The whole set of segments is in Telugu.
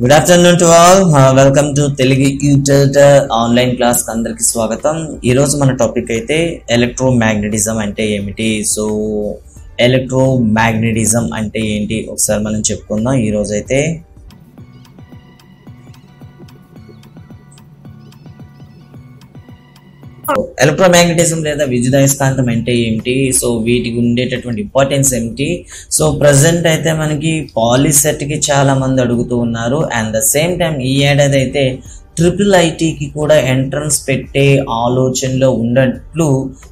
Good afternoon to all. Welcome to Telugu tutor online class కి అందరికి స్వాగతం. ఈ రోజు మన టాపిక్ అయితే ఎలక్ట్రోమాగ్నెటిజం అంటే ఏమిటి, సో ఎలక్ట్రోమాగ్నెటిజం అంటే ఏంటి ఒకసారి మనం చెప్పుకుందాం. ఈ రోజు అయితే ఎలక్ట్రోమాగ్నెటిజం లేదా విద్యుదయస్కాంతం అంటే ఏమిటి, సో వీటికి ఉండేటటువంటి ఇంపార్టెన్స్ ఏమిటి. సో ప్రజెంట్ అయితే మనకి పాలిసెట్ కి చాలా మంది అడుగుతూ ఉన్నారు. అండ్ ద సేమ్ టైం ఈ ఏడాది అయితే IIITకి కూడా ఎంట్రన్స్ పెట్టే ఆలోచనలో ఉన్నట్లు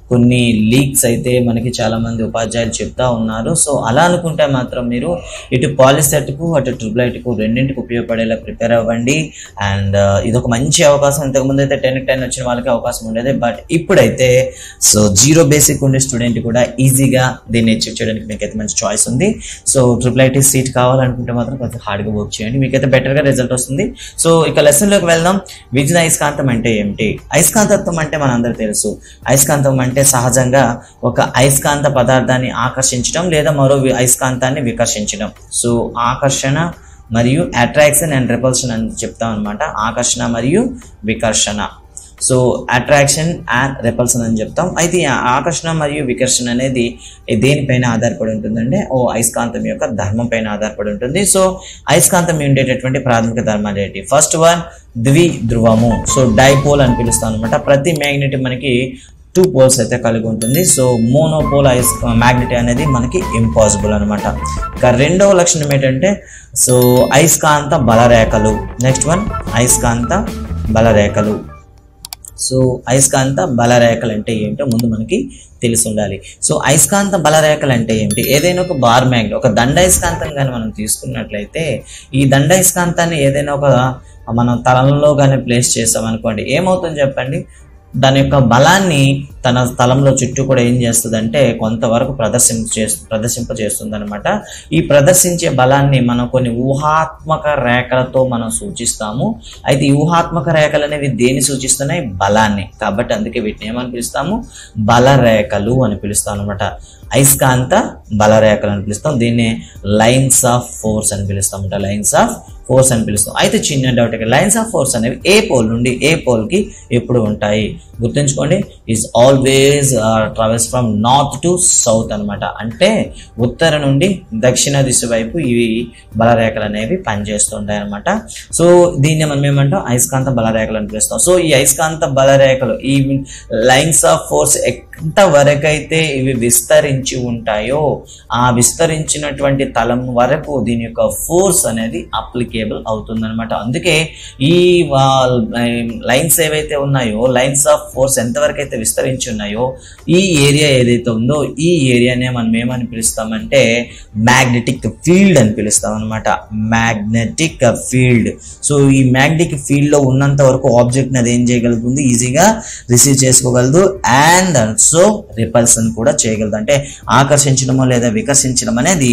కొన్ని లీక్స్ అయితే మనకి చాలా మంది ఉపాధ్యాయులు చెప్తా ఉన్నారు. సో అలా అనుకుంటే మాత్రం మీరు ఇటు పాలిసెట్కు అటు IIITకు రెండింటికి ఉపయోగపడేలా ప్రిపేర్ అవ్వండి. అండ్ ఇది ఒక మంచి అవకాశం. ఇంతకుముందు అయితే 10కి 10 వచ్చిన వాళ్ళకి అవకాశం ఉండేది, బట్ ఇప్పుడైతే సో జీరో బేసిక్ ఉండే స్టూడెంట్ కూడా ఈజీగా దీన్ని అచీవ్ చేయడానికి మీకైతే మంచి చాయిస్ ఉంది. సో IIIT సీట్ కావాలనుకుంటే మాత్రం కొంచెం హార్డ్గా వర్క్ చేయండి, మీకైతే బెటర్గా రిజల్ట్ వస్తుంది. సో ఇక లెసన్లోకి వెళ్దాం. విద్యుత్ అయస్కాంతం అంటే ఏమిటి? అయస్కాంతత్వం అంటే మనందరికీ తెలుసు. అయస్కాంతం అంటే సహజంగా ఒక అయస్కాంత పదార్థాన్ని ఆకర్షించడం లేదా మరో అయస్కాంతాన్ని వికర్షించడం. సో ఆకర్షణ మరియు అట్రాక్షన్ అండ్ రిపల్షన్ అని చెప్తాం అనమాట. ఆకర్షణ మరియు వికర్షణ, సో అట్రాక్షన్ అండ్ రిపల్షన్ అని చెప్తాం. అయితే ఆకర్షణ మరియు వికర్షణ అనేది దేనిపైన ఆధారపడి ఉంటుందంటే అయస్కాంతం యొక్క ధర్మం పైన ఆధారపడి ఉంటుంది. సో అయస్కాంతం ఉండేటటువంటి ప్రాథమిక ధర్మాలు ఏంటి? ఫస్ట్ వన్ ద్విధ్రువము, సో డైపోల్ అని పిలుస్తాం అనమాట. ప్రతి మ్యాగ్నెట్ మనకి 2 పోల్స్ అయితే కలిగి ఉంటుంది. సో మోనోపోల్ మ్యాగ్నెట్ అనేది మనకి ఇంపాసిబుల్ అనమాట. ఇక రెండవ లక్షణం ఏంటంటే సో అయస్కాంత బలరేఖలు. నెక్స్ట్ వన్ అయస్కాంత బలరేఖలు. సో అయస్కాంత బలరేఖలు అంటే ఏంటో ముందు మనకి తెలిసి ఉండాలి. సో అయస్కాంత బలరేఖలు అంటే ఏంటి? ఏదైనా ఒక బార్ మ్యాగ్నెట్, ఒక దండాయస్కాంతం కానీ మనం తీసుకున్నట్లయితే ఈ దండాయస్కాంతాన్ని ఏదైనా ఒక మనం తలంలో కానీ ప్లేస్ చేస్తాం అనుకోండి, ఏమవుతుంది చెప్పండి? దాని యొక్క బలాన్ని తన స్థలంలో చుట్టూ కూడా ఏం చేస్తుందంటే కొంతవరకు ప్రదర్శింపజేస్తుంది అనమాట. ఈ ప్రదర్శించే బలాన్ని మనం కొన్ని ఊహాత్మక రేఖలతో మనం సూచిస్తాము. అయితే ఈ ఊహాత్మక రేఖలు అనేవి దేన్ని సూచిస్తున్నాయి? బలాన్ని. కాబట్టి అందుకే వీటిని ఏమని పిలుస్తాము? బలరేఖలు అని పిలుస్తాం అనమాట. అయస్కాంత బలరేఖలు అని పిలుస్తాం. దీన్ని లైన్స్ ఆఫ్ ఫోర్స్ అని పిలుస్తాం అనమాట. లైన్స్ ఆఫ్ ఫోర్స్ అని పిలుస్తాం. అయితే చిన్న డౌట్, లైన్స్ ఆఫ్ ఫోర్స్ అనేవి ఏ పోల్ నుండి ఏ పోల్కి ఎప్పుడు ఉంటాయి? గుర్తుంచుకోండి, is always travels from north to south అనమాట. అంటే ఉత్తర నుండి దక్షిణ దిశ వైపు ఇవి బలరేఖలు అనేవి పనిచేస్తుంటాయి అనమాట. సో దీన్ని మనం ఏమంటాం? అయస్కాంత బలరేఖలు అని పిలుస్తాం. సో ఈ అయస్కాంత బలరేఖలు, ఈ లైన్స్ ఆఫ్ ఫోర్స్ ఎంతవరకైతే ఇవి విస్తరించి ఉంటాయో ఆ విస్తరించినటువంటి తలం వరకు దీని యొక్క ఫోర్స్ అనేది అప్లికేబుల్ అవుతుంది అనమాట. అందుకే ఈ లైన్స్ ఏవైతే ఉన్నాయో, లైన్స్ ఆఫ్ ఫోర్స్ ఎంతవరకు అయితే విస్తరించి ఉన్నాయో ఈ ఏరియా ఏదైతే ఉందో ఈ ఏరియానే మనం ఏమని పిలుస్తామంటే మ్యాగ్నెటిక్ ఫీల్డ్ అని పిలుస్తాం అనమాట. Magnetic field. సో ఈ మ్యాగ్నెటిక్ ఫీల్డ్ లో ఉన్నంత వరకు ఆబ్జెక్ట్ అది ఏం చేయగలుగుతుంది? ఈజీగా రిసీవ్ చేసుకోగలదు అండ్ సో రిపల్సన్ కూడా చేయగలదు. అంటే ఆకర్షించడమో లేదా వికర్షించడం అనేది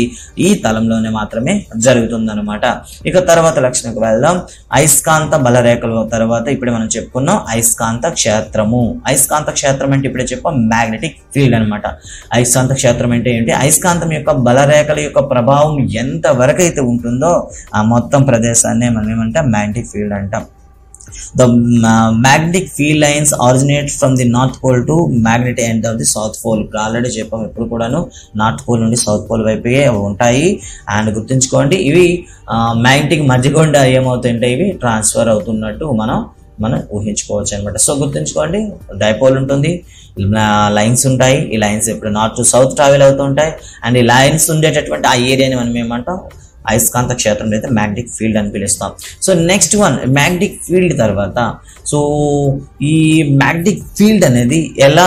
ఈ తలంలోనే మాత్రమే జరుగుతుంది అనమాట. ఇక తర్వాత లక్షణకు వెళ్దాం. అయస్కాంత బలరేఖల తర్వాత ఇప్పుడే మనం చెప్పుకున్నాం అయస్కాంత క్షేత్రము. అయస్కాంత క్షేత్రం అంటే ఇప్పుడే చెప్పాం మ్యాగ్నెటిక్ ఫీల్డ్ అనమాట. అయస్కాంత క్షేత్రం అంటే ఏంటి? అయస్కాంతం యొక్క బలరేఖల యొక్క ప్రభావం ఎంత వరకు అయితే ఉంటుందో ఆ మొత్తం ప్రదేశాన్ని మనం ఏమంటాం? మ్యాగ్నెటిక్ ఫీల్డ్ అంటాం. The magnetic field lines originate from the north pole to magnetic end of the south pole. ఇప్పుడు ఆల్రెడీ చెప్పాం, ఎప్పుడు కూడాను నార్త్ పోల్ నుండి సౌత్ పోల్ వైపుగా ఉంటాయి. అండ్ గుర్తుంచుకోండి, ఇవి మ్యాగ్నెటిక్ మధ్య గుండా ఏమవుతుంటే ఇవి ట్రాన్స్ఫర్ అవుతున్నట్టు మనం ఊహించుకోవచ్చు అనమాట. సో గుర్తుంచుకోండి, డైపోల్ ఉంటుంది, లైన్స్ ఉంటాయి. ఈ లైన్స్ ఇప్పుడు నార్త్ టు సౌత్ ట్రావెల్ అవుతూ ఉంటాయి. అండ్ ఈ లైన్స్ ఉండేటటువంటి ఆ ఏరియాని మనం ఏమంటాం? అయస్కాంత క్షేత్రం అయితే మ్యాగ్నెటిక్ ఫీల్డ్ అని పిలుస్తాం. So next one magnetic field తర్వాత సో ఈ మ్యాగ్నెటిక్ ఫీల్డ్ అనేది ఎలా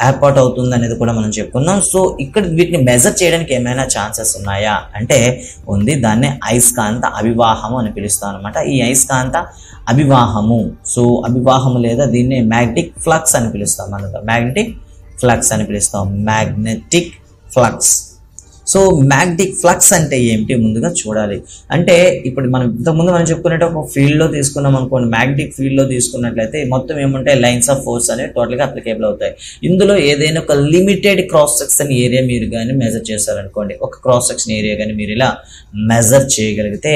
ఏర్పాటు అవుతుంది అనేది కూడా మనం చెప్పుకుందాం. సో ఇక్కడ వీటిని మెజర్ చేయడానికి ఏమైనా ఛాన్సెస్ ఉన్నాయా అంటే ఉంది. దాన్ని అయస్కాంత అభివాహము అని పిలుస్తాం అనమాట. ఈ అయస్కాంత అభివాహము, సో అభివాహము లేదా దీన్ని మ్యాగ్నెటిక్ ఫ్లక్స్ అని పిలుస్తాం అనమాట. మ్యాగ్నెటిక్ ఫ్లక్స్ అని పిలుస్తాం. Magnetic flux. So magnetic flux అంటే ఏమిటి ముందుగా చూడాలి. అంటే ఇప్పుడు మనం ఇంతకుముందు మనం చెప్పుకున్నట్టు ఒక ఫీల్డ్లో తీసుకున్నాం అనుకోండి, మ్యాగ్నెటిక్ ఫీల్డ్లో తీసుకున్నట్లయితే మొత్తం ఏముంటాయి, లైన్స్ ఆఫ్ ఫోర్స్ అనేవి టోటల్గా అప్లికేబుల్ అవుతాయి. ఇందులో ఏదైనా ఒక లిమిటెడ్ క్రాస్ సెక్షన్ ఏరియా మీరు కానీ మెజర్ చేశారనుకోండి, ఒక క్రాస్ సెక్షన్ ఏరియా కానీ మీరు ఇలా మెజర్ చేయగలిగితే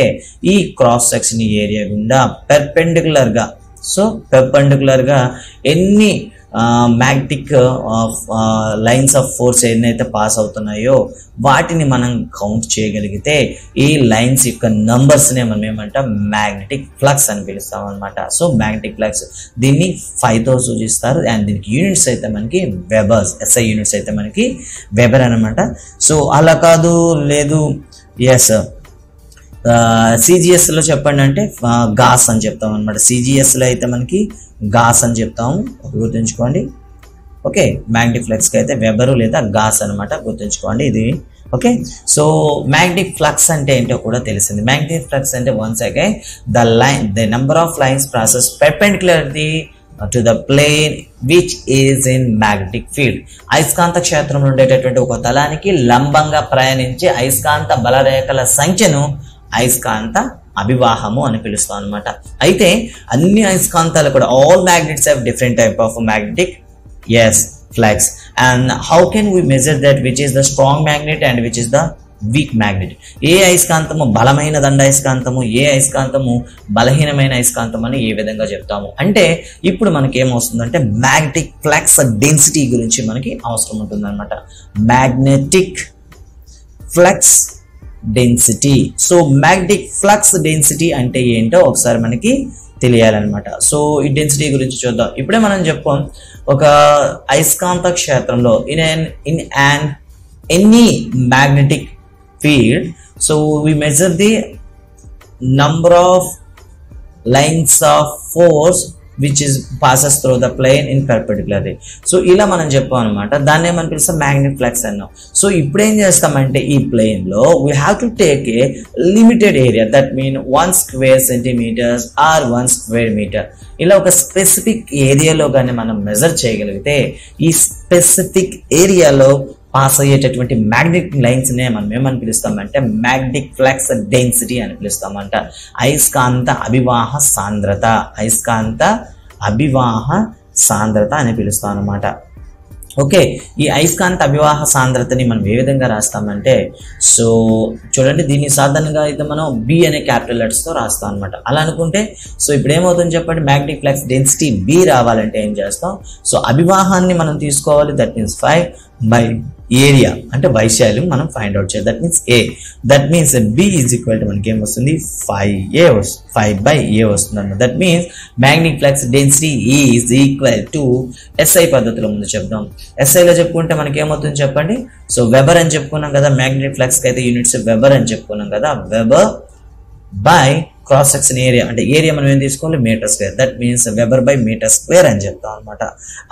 ఈ క్రాస్ సెక్షన్ ఏరియా గుండా పెర్పెండికులర్గా ఎన్ని మ్యాగ్నెటిక్ లైన్స్ ఆఫ్ ఫోర్స్ ఏదైతే పాస్ అవుతున్నాయో వాటిని మనం కౌంట్ చేయగలిగితే ఈ లైన్స్ యొక్క నంబర్స్నే మనం ఏమంటాం, మ్యాగ్నెటిక్ ఫ్లక్స్ అని పిలుస్తాం అనమాట. సో మ్యాగ్నెటిక్ ఫ్లక్స్ దీన్ని 5తో సూచిస్తారు అండ్ దీనికి యూనిట్స్ అయితే మనకి వెబర్స్, SI యూనిట్స్ అయితే మనకి వెబర్ అనమాట. సో అలా కాదు, లేదు ఎస్ CGSలో చెప్పండి అంటే గాస్ అని చెప్తాం అనమాట. CGSలో అయితే మనకి గాస్ అని చెప్తాము, గుర్తుంచుకోండి. ఓకే, మ్యాగ్నెటిక్ ఫ్లక్స్కి అయితే వెబరు లేదా గాస్ అనమాట, గుర్తుంచుకోండి ఇది. ఓకే, సో మ్యాగ్నెటిక్ ఫ్లక్స్ అంటే ఏంటో కూడా తెలిసింది. మ్యాగ్నెటిక్ ఫ్లక్స్ అంటే once again the number of lines process perpendicularly to the plane which is in magnetic field. అయస్కాంత క్షేత్రంలో ఉండేటటువంటి ఒక తలానికి లంబంగా ప్రయాణించే అయస్కాంత బలరేఖల సంఖ్యను అయస్కాంత అభివాహము అని పిలుస్తాం అనమాట. అయితే అన్ని అయస్కాంతాలు కూడా all magnets have different type of magnetic flux. And how can we measure that which is the strong magnet and which is the weak magnet? ఏ అయస్కాంతము బలమైన దండాయస్కాంతము, ఏ అయస్కాంతము బలహీనమైన అయస్కాంతం అని ఏ విధంగా చెప్తాము అంటే, ఇప్పుడు మనకి ఏమవుతుందంటే మ్యాగ్నెటిక్ ఫ్లక్స్ డెన్సిటీ గురించి మనకి అవసరం ఉంటుంది అనమాట. Magnetic flux density. So magnetic flux density అంటే ఏంటో ఒకసారి మనకి తెలియాలన్నమాట. సో ఈ డెన్సిటీ గురించి చూద్దాం. ఇప్పుడే మనం చెప్పుకోం, ఒక అయస్కాంత క్షేత్రంలో in any magnetic field, so we measure the number of lines of force which is passes through the plane in perpendicularly. So ఇలా మనం చెప్పాం అనమాట. దాన్ని ఏమని పిలుస్తాం, మ్యాగ్నెటిక్ ఫ్లక్స్ అన్నాం. సో ఇప్పుడు ఏం చేస్తామంటే ఈ ప్లేన్ లో we have to take a limited area, that mean 1 square centimeters or 1 square meter. ఇలా ఒక స్పెసిఫిక్ ఏరియాలో కానీ మనం మెజర్ చేయగలిగితే ఈ స్పెసిఫిక్ ఏరియాలో పాస్ అయ్యేటటువంటి మ్యాగ్నెటిక్ లైన్స్ నే మనం ఏమని పిలుస్తామంటే మ్యాగ్నెటిక్ ఫ్లక్స్ డెన్సిటీ అని పిలుస్తామంట. అయస్కాంత అభివాహ సాంద్రత అని పిలుస్తాం అనమాట. ఓకే, ఈ అయస్కాంత అభివాహ సాంద్రతని మనం ఏ విధంగా రాస్తామంటే, సో చూడండి, దీన్ని సాధారణంగా అయితే మనం B అనే క్యాపిటల్ లెటర్స్తో రాస్తాం అనమాట. అలా అనుకుంటే సో ఇప్పుడు ఏమవుతుంది చెప్పండి, మ్యాగ్నెటిక్ ఫ్లక్స్ డెన్సిటీ B రావాలంటే ఏం చేస్తాం, సో అభివాహాన్ని మనం తీసుకోవాలి, దట్ మీన్స్ 5 by ఏరియా అంటే వైశాల్యం మనం ఫైండ్ అవుట్ చేయాలి, that means A. That means B is equal to మనకి ఏమొస్తుంది, 5/A వస్తుంది అన్నమాట. That means magnetic flux density is equal to SI పద్ధతిలో ముందు చెప్దాం. SIలో చెప్పుకుంటే మనకి ఏమవుతుంది చెప్పండి, సో వెబర్ అని చెప్పుకున్నాం కదా, మ్యాగ్నెటిక్ ఫ్లక్స్కి అయితే యూనిట్స్ వెబర్ అని చెప్పుకున్నాం కదా, weber by cross section area అంటే ఏరియా మనం ఏం తీసుకోవాలి, meter square. That means weber by meter square అని చెప్తాం అనమాట.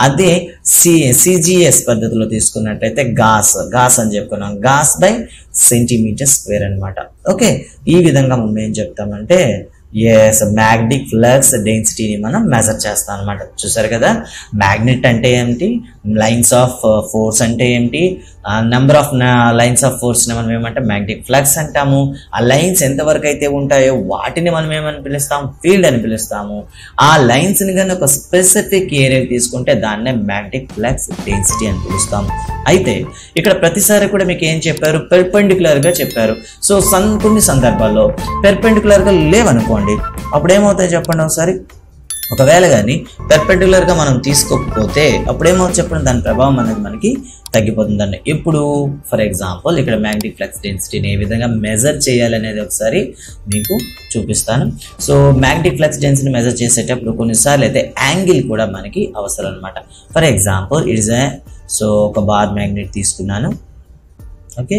అదే CGS పద్ధతిలో తీసుకున్నట్టయితే గాస్ అని చెప్పుకున్నాం, గాస్ బై సెంటీమీటర్ స్క్వేర్ అనమాట. ఓకే, ఈ విధంగా మనం ఏం చెప్తామంటే మ్యాగ్నెటిక్ ఫ్లక్స్ డెన్సిటీని మనం మెజర్ చేస్తాం అనమాట. చూసారు కదా, మ్యాగ్నెట్ అంటే ఏమిటి, లైన్స్ ఆఫ్ ఫోర్స్ అంటే ఏమిటి, నెంబర్ ఆఫ్ లైన్స్ ఆఫ్ ఫోర్స్ని మనం ఏమంటే మ్యాగ్నెటిక్ ఫ్లక్స్ అంటాము. ఆ లైన్స్ ఎంతవరకు అయితే ఉంటాయో వాటిని మనం ఏమని పిలుస్తాం, ఫీల్డ్ అని పిలుస్తాము. ఆ లైన్స్ని కానీ ఒక స్పెసిఫిక్ ఏరియా తీసుకుంటే దాన్నే మ్యాగ్నెటిక్ ఫ్లక్స్ డెన్సిటీ అని పిలుస్తాము. అయితే ఇక్కడ ప్రతిసారి కూడా మీకు ఏం చెప్పారు, పెర్పెండిక్యులర్గా చెప్పారు. సో కొన్ని సందర్భాల్లో పెర్పెండిక్యులర్గా లేవనుకోండి, అప్పుడు ఏమవుతాయి చెప్పండి ఒకసారి. ఒకవేళ కానీ పెర్పెండిక్యులర్గా మనం తీసుకోకపోతే అప్పుడు ఏమవుతుంది చెప్పండి, దాని ప్రభావం అనేది మనకి తగ్గిపోతుందండి. ఇప్పుడు ఫర్ ఎగ్జాంపుల్ ఇక్కడ మ్యాగ్నెటిక్ ఫ్లక్స్ డెన్సిటీని ఏ విధంగా మెజర్ చేయాలనేది ఒకసారి మీకు చూపిస్తాను. సో మ్యాగ్నెటిక్ ఫ్లక్స్ డెన్సిటీని మెజర్ చేసేటప్పుడు కొన్నిసార్లు అయితే యాంగిల్ కూడా మనకి అవసరం అనమాట. ఫర్ ఎగ్జాంపుల్ సో ఒక బార్ మ్యాగ్నెట్ తీసుకున్నాను. ఓకే,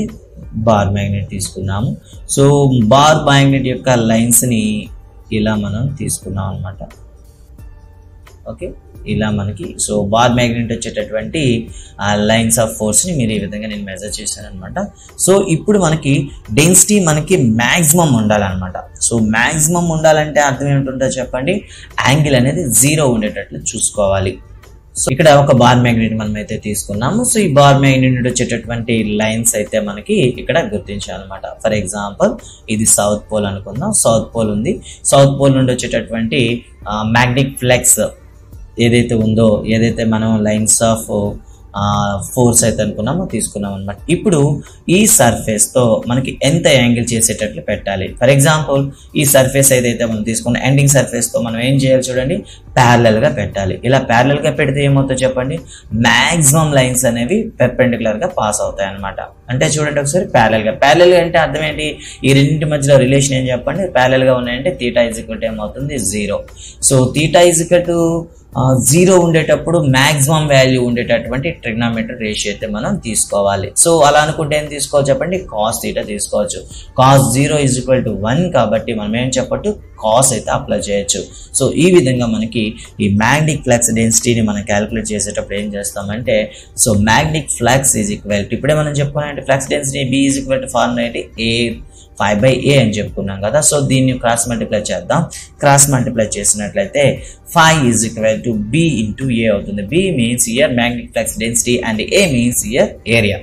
బార్ మ్యాగ్నెట్ తీసుకున్నాము. సో బార్ మ్యాగ్నెట్ యొక్క లైన్స్ని ఇలా మనం తీసుకున్నాం అనమాట. ఓకే, ఇలా మనకి సో బార్ మ్యాగ్నెట్ వచ్చేటటువంటి లైన్స్ ఆఫ్ ఫోర్స్ని మీరు ఈ విధంగా నేను మెజర్ చేశాను అనమాట. సో ఇప్పుడు మనకి డెన్సిటీ మనకి మ్యాక్సిమం ఉండాలన్నమాట. సో మ్యాక్సిమం ఉండాలంటే అర్థం ఏమిటంటో చెప్పండి, యాంగిల్ అనేది 0 ఉండేటట్లు చూసుకోవాలి. సో ఇక్కడ ఒక బార్ మ్యాగ్నెట్ మనం అయితే తీసుకున్నాము. సో ఈ బార్ మ్యాగ్నెట్ నుండి వచ్చేటటువంటి లైన్స్ అయితే మనకి ఇక్కడ గుర్తించాలన్నమాట. ఫర్ ఎగ్జాంపుల్ ఇది సౌత్ పోల్ అనుకుందాం. సౌత్ పోల్ ఉంది. సౌత్ పోల్ నుండి వచ్చేటటువంటి మ్యాగ్నెటిక్ ఫ్లెక్స్ ఏదైతే ఉందో, ఏదైతే మనం లైన్స్ ఆఫ్ ఫోర్స్ అయితే అనుకున్నామో తీసుకున్నాం అనమాట. ఇప్పుడు ఈ సర్ఫేస్ తో మనకి ఎంత యాంగిల్ చేసేటట్లు పెట్టాలి. ఫర్ ఎగ్జాంపుల్ ఈ సర్ఫేస్ ఏదైతే మనం తీసుకున్న ఎండింగ్ సర్ఫేస్ తో మనం ఏం చేయాలి చూడండి, ప్యారలల్ గా పెట్టాలి. ఇలా ప్యారలల్ గా పెడితే ఏమవుతుందో చెప్పండి, మాక్సిమం లైన్స్ అనేవి పెర్పెండిక్యులర్ గా పాస్ అవుతాయి అనమాట. అంటే చూడండి ఒకసారి ప్యారలల్ గా అంటే అర్థం ఏంటి, ఈ రెండింటి మధ్యలో రిలేషన్ ఏం చెప్పండి, ప్యారలల్ గా ఉన్నాయంటే తీటా ఈజ్ ఈక్వల్ టు ఏమవుతుంది 0. So theta is equal to 0 ఉండేటప్పుడు మాక్సిమం వాల్యూ ఉండేటటువంటి ట్రిగ్నోమెట్రీ రేషియో అయితే మనం తీసుకోవాలి. సో అలా అనుకుంటే ఏం తీసుకోవచ్చు చెప్పండి, కాస్ తీటా తీసుకోవచ్చు. కాస్ 0 ఈజ్ ఈక్వల్ టు 1 కాబట్టి మనం ఏం చెప్పట్టు కాస్ అయితే అప్లై చేయొచ్చు. సో ఈ విధంగా మనకి ఈ మ్యాగ్నెటిక్ ఫ్లక్స్ డెన్సిటీని మనం క్యాలిక్యులేట్ చేసేటప్పుడు ఏం చేస్తామంటే, so magnetic flux is equal to ఇప్పుడే మనం చెప్పుకున్నాం flux density B is equal to formula ఏంటి, A అని చెప్పుకున్నాం కదా. సో దీన్ని క్రాస్ మల్టిప్లై చేద్దాం. క్రాస్ మల్టిప్లై చేసినట్లయితే phi is equal to B into A అవుతుంది. B means year magnetic flux density and A means year area.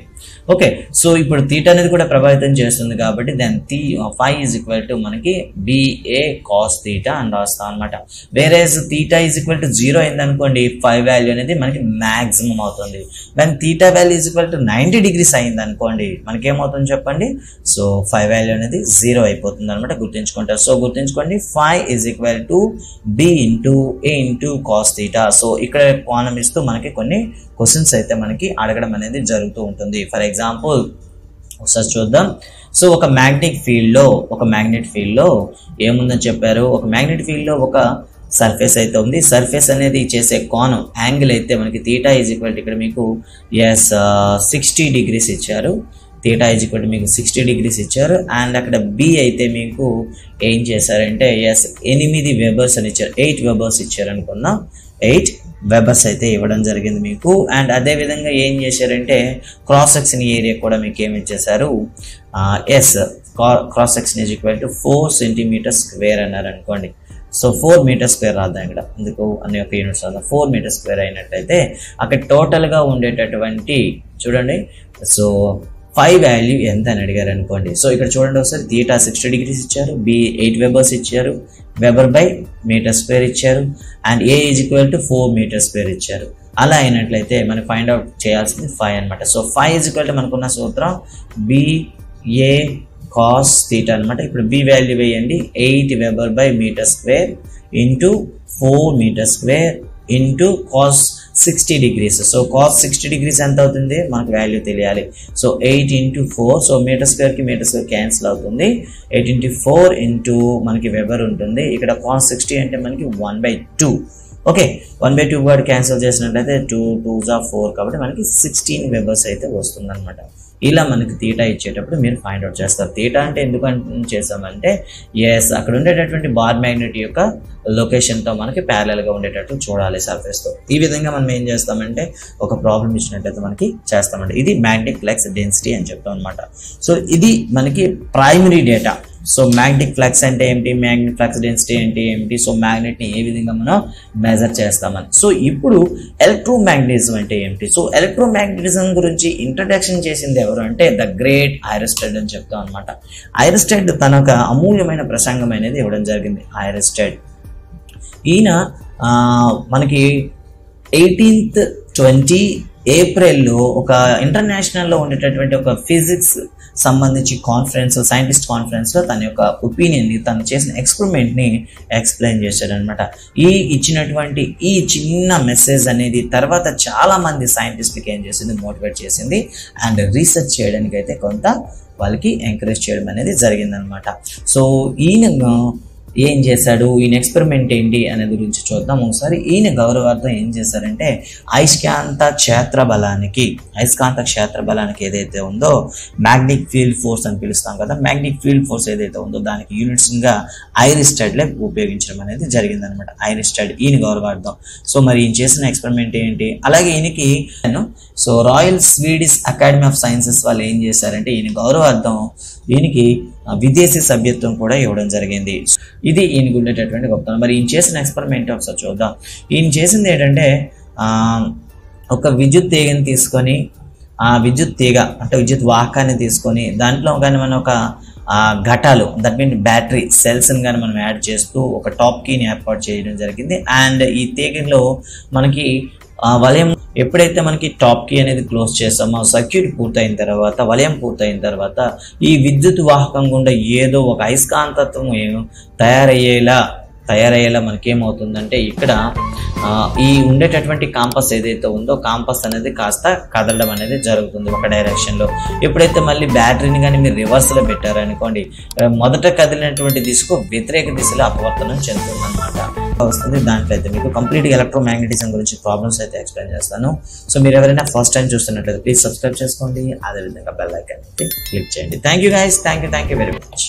Okay, so ఇప్పుడు తీటా అనేది కూడా ప్రభావితం చేస్తుంది కాబట్టి దాని phi ఈజ్ ఈక్వల్ టు మనకి BA కాస్ తీటా అని రాస్తాం అనమాట. వేరే తీటా ఈజ్ ఈక్వల్ టు 0 అయిందనుకోండి, phi వాల్యూ అనేది మనకి మాక్సిమం అవుతుంది. దాని theta value is equal to 90 degrees అయింది అనుకోండి, మనకి ఏమవుతుంది చెప్పండి, సో phi వాల్యూ అనేది 0 అయిపోతుంది అనమాట. గుర్తుంచుకుంటారు. సో గుర్తుంచుకోండి, phi is equal to B into A into cos theta. So ఇక్కడ కోణం ఇస్తూ మనకి కొన్ని క్వశ్చన్స్ అయితే మనకి అడగడం అనేది జరుగుతూ ఉంటుంది. ఫర్ ఎగ్జాంపుల్ ఒకసారి చూద్దాం. సో ఒక మ్యాగ్నెటిక్ ఫీల్డ్ లో ఏముందని చెప్పారు, ఒక మ్యాగ్నెటిక్ ఫీల్డ్ లో ఒక సర్ఫేస్ అయితే ఉంది. సర్ఫేస్ అనేది చేసే కోణం యాంగిల్ అయితే మనకి తీటా ఈజ్ ఈక్వల్ టు ఇక్కడ మీకు 60 degrees ఇచ్చారు. తీటా ఈజ్ ఈక్వల్ టు మీకు 60 degrees ఇచ్చారు. అండ్ అక్కడ B అయితే మీకు ఏం చేశారంటే 8 వెబర్స్ అని ఇచ్చారు. 8 వెబర్స్ ఇచ్చారు అనుకున్నాం. 8 వెబర్స్ అయితే ఇవ్వడం జరిగింది మీకు. అండ్ అదే విధంగా ఏం చేశారంటే క్రాస్ సెక్షన్ ఏరియా కూడా మీకు ఏమి ఇచ్చేసారు, cross section is equal to 4 centimeters square అన్నారు అనుకోండి. సో 4 meters square రాద్దాం ఇక్కడ, అందుకు అన్ని ఒక యూనిట్స్ రాద్దాం. 4 meters square అయినట్టయితే అక్కడ టోటల్ గా ఉండేటటువంటి చూడండి, సో phi వాల్యూ ఎంత అని అడిగారు అనుకోండి. సో ఇక్కడ చూడండి ఒకసారి, తీటా 60 degrees ఇచ్చారు, B 8 వెబర్స్ ఇచ్చారు, వెబర్ బై మీటర్ స్క్వేర్ ఇచ్చారు, and A is equal to 4 meters square ఇచ్చారు. అలా అయినట్లయితే మనం ఫైండ్ అవుట్ చేయాల్సింది phi అనమాట. So phi is equal to మనకున్న సూత్రం BA కాస్ తీటా అనమాట. ఇప్పుడు B వాల్యూ వేయండి, 8 weber by meter square into 4 meters square into cos 60 degrees. So cos 60 degrees ఎంత అవుతుంది మనకు వాల్యూ తెలియాలి. So 8 into 4, so meter square కి మీటర్ స్క్వేర్ క్యాన్సిల్ అవుతుంది. 8 into 4 ఇంటూ మనకి వెబర్ ఉంటుంది. ఇక్కడ కాస్ 60 అంటే మనకి 1/2. ఓకే, 1/2 కూడా క్యాన్సిల్ చేసినట్లయితే 2 2s are 4 కాబట్టి మనకి 16 వెబర్స్ అయితే వస్తుంది అనమాట. ఇలా మనకి తీటా ఇచ్చేటప్పుడు మీరు ఫైండ్ అవుట్ చేస్తారు. తీటా అంటే ఎందుకు చేసామంటే అక్కడ ఉండేటటువంటి బార్ మ్యాగ్నెట్ యొక్క లొకేషన్ తో మనకి ప్యారలల్ గా ఉండేటట్టు చూడాలి సర్ఫేస్ తో. ఈ విధంగా మనం ఏం చేస్తామంటే ఒక ప్రాబ్లం ఇచ్చినట్లయితే మనకి చేస్తామంటే ఇది మ్యాగ్నెటిక్ ఫ్లక్స్ డెన్సిటీ అని చెప్తాం అనమాట. సో ఇది మనకి primary data. So magnetic flux అంటే ఏంటి, మ్యాగ్నెటిక్ ఫ్లక్స్ డెన్సిటీ అంటే ఏంటి, సో మ్యాగ్నెట్ ని ఏ విధంగా మనం మెజర్ చేస్తామని. సో ఇప్పుడు ఎలక్ట్రోమాగ్నెటిజం అంటే ఏంటి, సో ఎలక్ట్రోమాగ్నెటిజం గురించి ఇంట్రడక్షన్ చేసింది ఎవరు అంటే ద గ్రేట్ ఐరస్టెడ్ అని చెప్తాం అనమాట. ఐరస్టెడ్ తన ఒక అమూల్యమైన ప్రసంగం అనేది ఇవ్వడం జరిగింది. ఐరస్టెడ్ ఈయన మనకి 18th 20 ఏప్రిల్లో ఒక ఇంటర్నేషనల్లో ఉండేటటువంటి ఒక ఫిజిక్స్ సంబంధించి కాన్ఫరెన్స్, సైంటిస్ట్ కాన్ఫరెన్స్ లో తన యొక్క ఒపీనియన్ ని, తను చేసిన ఎక్స్పెరిమెంట్ ని ఎక్స్ప్లెయిన్ చేశాడు అనమాట. ఈ ఇచ్చినటువంటి ఈ చిన్న మెసేజ్ అనేది తర్వాత చాలా మంది సైంటిస్ట్లకి ఏం చేసింది, మోటివేట్ చేసింది అండ్ రీసెర్చ్ చేయడానికి అయితే కొంత వాళ్ళకి ఎంకరేజ్ చేయడం అనేది జరిగిందనమాట. సో ఈయన ఏం చేశాడు, ఈయన ఎక్స్పెరిమెంట్ ఏంటి అనే గురించి చూద్దాం ఒకసారి. ఈయన గౌరవార్థం ఏం చేశారంటే అయస్కాంత క్షేత్ర బలానికి ఏదైతే ఉందో మ్యాగ్నెటిక్ ఫీల్డ్ ఫోర్స్ అని పిలుస్తాం కదా, మ్యాగ్నెటిక్ ఫీల్డ్ ఫోర్స్ ఏదైతే ఉందో దానికి యూనిట్స్ గా ఐరిస్టెడ్ లే ఉపయోగించడం అనేది జరిగింది అనమాట. ఐరిస్టెడ్ ఈయన గౌరవార్థం. సో మరి ఈయన చేసిన ఎక్స్పెరిమెంట్ ఏంటి, అలాగే ఈయనకి so royal Swedish academy of sciences వాళ్ళు ఏం చేశారంటే ఈయన గౌరవార్థం ఈయనకి విదేశీ సభ్యత్వం కూడా ఇవ్వడం జరిగింది. ఇది ఈయనకు ఉండేటటువంటి గొప్పతనం. మరి ఈయన చేసిన ఎక్స్పెరిమెంట్ ఒకసారి చూద్దాం. ఈయన చేసింది ఏంటంటే ఒక విద్యుత్ తీగని తీసుకొని ఆ విద్యుత్ తీగ అంటే విద్యుత్ వాహకాన్ని తీసుకొని దాంట్లో కానీ మనం ఒక ఘటాలు దట్ మీన్ బ్యాటరీ సెల్స్ని కానీ మనం యాడ్ చేస్తూ ఒక టాప్ కీని ఏర్పాటు చేయడం జరిగింది. అండ్ ఈ తీగలో మనకి వలయం ఎప్పుడైతే మనకి టాప్ కీ అనేది క్లోజ్ చేస్తామో సర్క్యూట్ పూర్తయిన తర్వాత వలయం పూర్తయిన తర్వాత ఈ విద్యుత్ వాహకం గుండా ఏదో ఒక అయస్కాంతత్వం తయారయ్యేలా మనకేమవుతుందంటే ఇక్కడ ఈ ఉండేటటువంటి కాంపస్ ఏదైతే ఉందో కాంపస్ అనేది కాస్త కదలడం అనేది జరుగుతుంది ఒక డైరెక్షన్లో. ఎప్పుడైతే మళ్ళీ బ్యాటరీని కానీ మీరు రివర్స్లో పెట్టారనుకోండి మొదట కదిలినటువంటి దిశకు వ్యతిరేక దిశలో అపవర్తనం చెందుతుంది అనమాట వస్తుంది. దాంట్లో అయితే మీకు కంప్లీట్గా ఎలక్ట్రోమాగ్నెటిజం గురించి ప్రాబ్లమ్స్ అయితే ఎక్స్ప్లెయిన్ చేస్తాను. సో మీరు ఎవరైనా ఫస్ట్ టైం చూస్తున్నట్లయితే ప్లీజ్ సబ్స్క్రైబ్ చేసుకోండి, అదేవిధంగా బెల్ ఐకాన్ అయితే క్లిక్ చేయండి. Thank you guys, thank you very much.